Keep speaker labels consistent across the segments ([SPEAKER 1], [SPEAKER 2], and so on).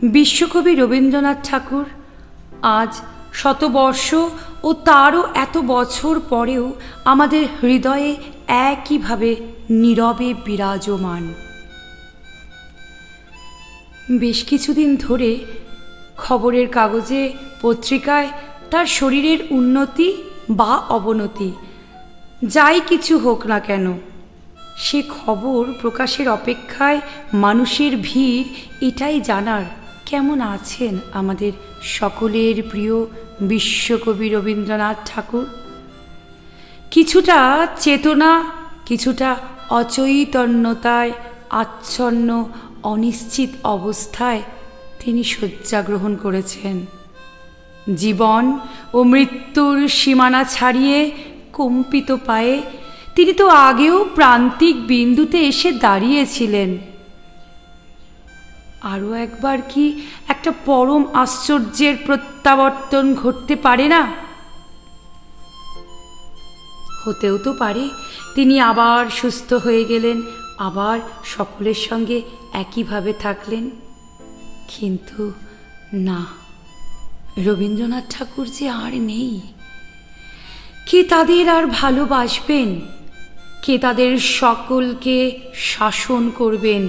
[SPEAKER 1] বিশ্বকবি রবীন্দ্রনাথ ঠাকুর আজ শতবর্ষ ও তারও এত বছর পরেও আমাদের হৃদয়ে একইভাবে নীরবে বিরাজমান। বেশ কিছুদিন ধরে খবরের কাগজে পত্রিকায় তার শরীরের উন্নতি বা অবনতি যাই কিছু হোক না কেন, সে খবর প্রকাশের অপেক্ষায় মানুষের ভিড় এটাই জানার কেমন আছেন আমাদের সকলের প্রিয় বিশ্বকবি রবীন্দ্রনাথ ঠাকুর। কিছুটা চেতনা, কিছুটা অচৈতন্যতায় আচ্ছন্ন অনিশ্চিত অবস্থায় তিনি শয্যা গ্রহণ করেছেন। জীবন ও মৃত্যুর সীমানা ছাড়িয়ে কম্পিত পায়ে তিনি তো আগেও প্রান্তিক বিন্দুতে এসে দাঁড়িয়েছিলেন। আরও একবার কি একটা পরম আশ্চর্যের প্রত্যাবর্তন ঘটতে পারে না? হতেও তো পারে তিনি আবার সুস্থ হয়ে গেলেন, আবার সকলের সঙ্গে একইভাবে থাকলেন। কিন্তু না, রবীন্দ্রনাথ ঠাকুর যে আর নেই। কে তাদের আর ভালোবাসবেন? কে তাদের সকলকে শাসন করবেন?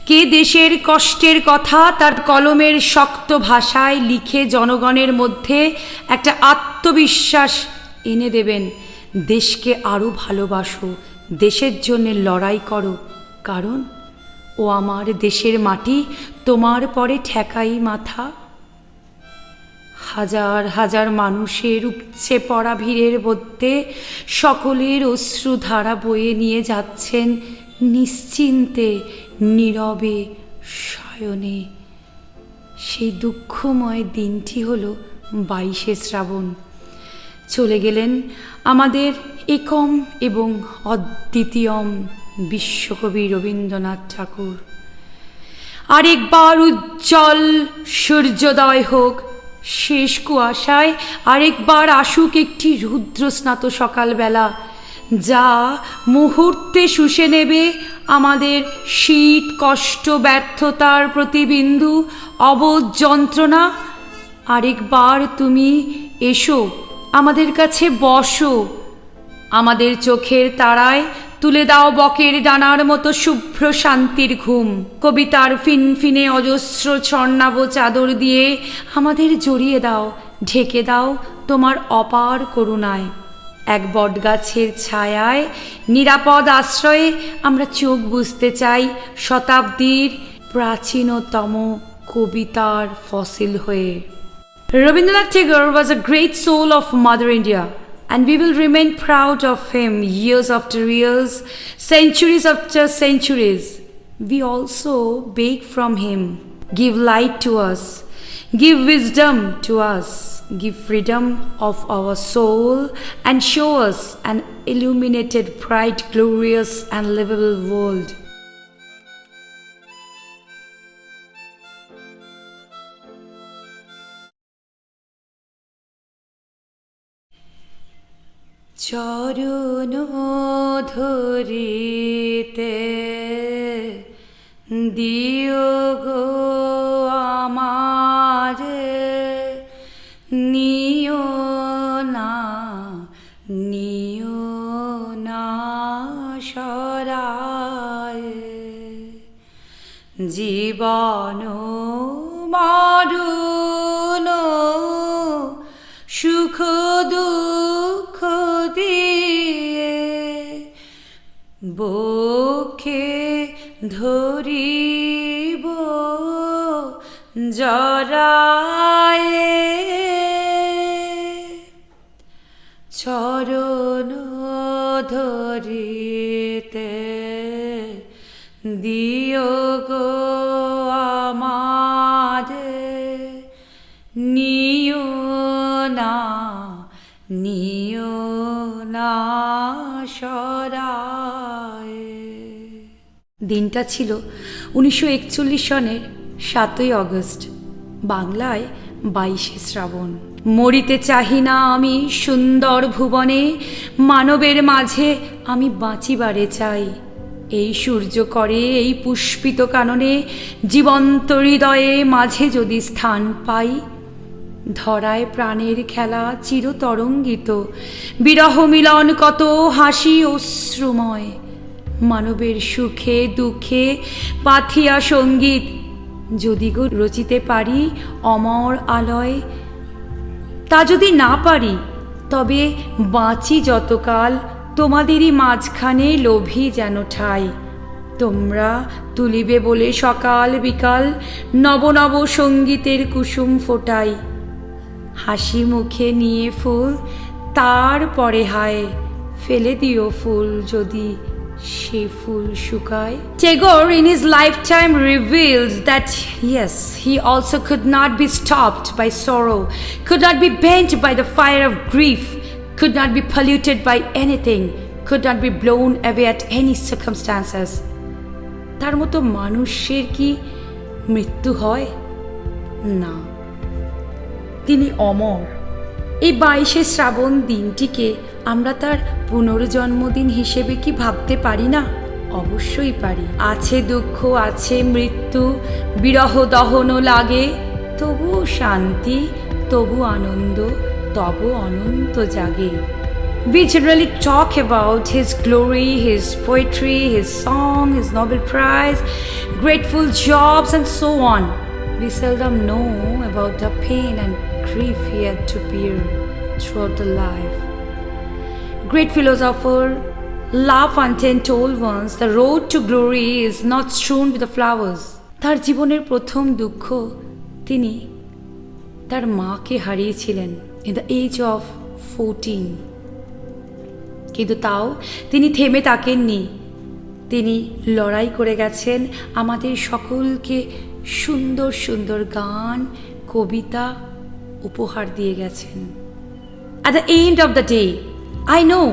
[SPEAKER 1] কে দেশের কষ্টের কথা তার কলমের শক্ত ভাষায় লিখে জনগণের মধ্যে একটা আত্মবিশ্বাস এনে দেবেন? দেশকে আরও ভালোবাসো, দেশের জন্যে লড়াই করো, কারণ ও আমার দেশের মাটি, তোমার পরে ঠেকাই মাথা। হাজার হাজার মানুষের উপচে পড়া ভিড়ের মধ্যে সকলের অশ্রুধারা বয়ে নিয়ে যাচ্ছেন নিশ্চিন্তে, নীরবে, শয়নে। সেই দুঃখময় দিনটি হল 22শে শ্রাবণ। চলে গেলেন আমাদের একম এবং অদ্বিতীয়ম বিশ্বকবি রবীন্দ্রনাথ ঠাকুর। আরেকবার উজ্জ্বল সূর্যোদয় হোক, শেষ কুয়াশায় আরেকবার আসুক একটি রুদ্রস্নাত সকালবেলা, যা মুহূর্তে শুষে নেবে আমাদের শীত, কষ্ট, ব্যর্থতার প্রতিবিন্দু, অবোধ যন্ত্রণা। আরেকবার তুমি এসো, আমাদের কাছে বসো, আমাদের চোখের তারায় তুলে দাও বকের ডানার মতো শুভ্র শান্তির ঘুম। কবিতার ফিনফিনে অজস্র স্বর্ণাভ চাদর দিয়ে আমাদের জড়িয়ে দাও, ঢেকে দাও তোমার অপার করুণায়। এক বটগাছের ছায়ায় নিরাপদ আশ্রয়ে আমরা চোখ বুঝতে চাই শতাব্দীর প্রাচীনতম কবিতার ফসিল হয়ে। Rabindranath Tagore was a great soul of Mother India, and we will remain proud of him years after years, centuries after centuries. We also beg from him, give light to us, give wisdom to us, give freedom of our soul, and show us an illuminated, bright, glorious, and livable world. চরণ ধরিতে দিও গো আমারে, নিও না, নিও না সরায়। জীবন মরণ সুখ দুঃখ দিয়ে বক্ষে ধরিব জরায়ে। চরণ ধরিতে দিও গো আমারে, নিও না, নিও না সরায়। দিনটা ছিল 1941 সনের 7ই অগস্ট, বাংলায় 22শে শ্রাবণ। মরিতে চাহি না আমি সুন্দর ভুবনে, মানবের মাঝে আমি বাঁচিবারে চাই। এই সূর্য করে এই পুষ্পিত কাননে জীবন্ত হৃদয়ে মাঝে যদি স্থান পাই, ধরায় প্রাণের খেলা চিরতরঙ্গিত, বিরহ মিলন কত হাসি অশ্রুময়, মানবের সুখে দুঃখে পাথিয়া সঙ্গীত যদি গো রচিতে পারি অমর আলয়। তা যদি না পারি তবে বাঁচি যতকাল তোমাদেরই মাঝখানে লোভী যেন ঠাই। তোমরা তুলিবে বলে সকাল বিকাল নব নব সঙ্গীতের কুসুম ফোটাই। হাসি মুখে নিয়ে ফুল তারপরে হায়, ফেলে দিও ফুল যদি সে ফুল শুকায়। Tagore in his lifetime revealed that yes, he also could not be stopped by sorrow, could not be bent by the fire of grief, could not be polluted by anything, could not be blown away at any circumstances. তার মতো মানুষের কি মৃত্যু হয়? না, তিনি অমর। এই 22শে শ্রাবণ দিনটিকে আমরা তার পুনর্জন্মদিন হিসেবে কি ভাবতে পারি না? অবশ্যই পারি। আছে দুঃখ, আছে মৃত্যু, বিরহ দহনও লাগে, তবুও শান্তি, তবু আনন্দ, তবু অনন্ত জাগে। We generally talk about his glory, his poetry, his song, his Nobel Prize, grateful jobs and so on. We seldom know about the pain and grief he had to bear throughout the life. Great philosopher La Fontaine told once, the road to glory is not strewn with the flowers. তার জীবনের প্রথম দুঃখ তিনি তার মাকে হারিয়েছিলেন in the age of 14. কিন্তু তাও তিনি থেমে থাকেননি। তিনি লড়াই করে গেছেন, আমাদের সকলকে সুন্দর সুন্দর গান, কবিতা উপহার দিয়ে গেছেন। At the end of the day, I know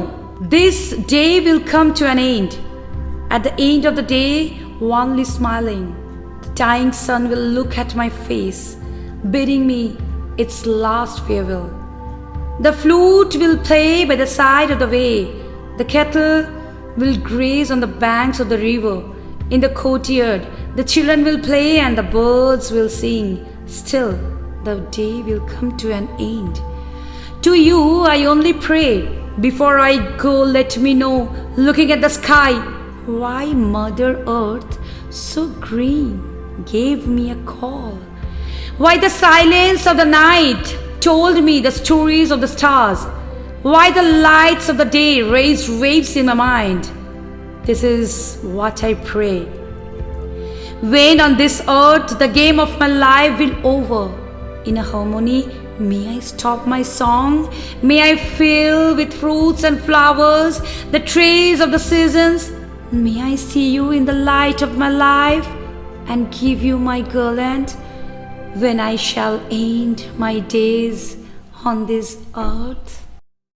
[SPEAKER 1] this day will come to an end. At the end of the day, wanly smiling, the dying sun will look at my face, bidding me its last farewell. The flute will play by the side of the way, the kettle will graze on the banks of the river, in the courtyard the children will play and the birds will sing. Still, the day will come to an end. To you I only pray, before I go let me know, looking at the sky, why Mother Earth so green gave me a call, why the silence of the night told me the stories of the stars, why the lights of the day raised waves in my mind. This is what I pray. When on this earth the game of my life will over, in a harmony may I stop my song, may I fill with fruits and flowers the trees of the seasons, may I see you in the light of my life and give you my garland when I shall end my days on this earth.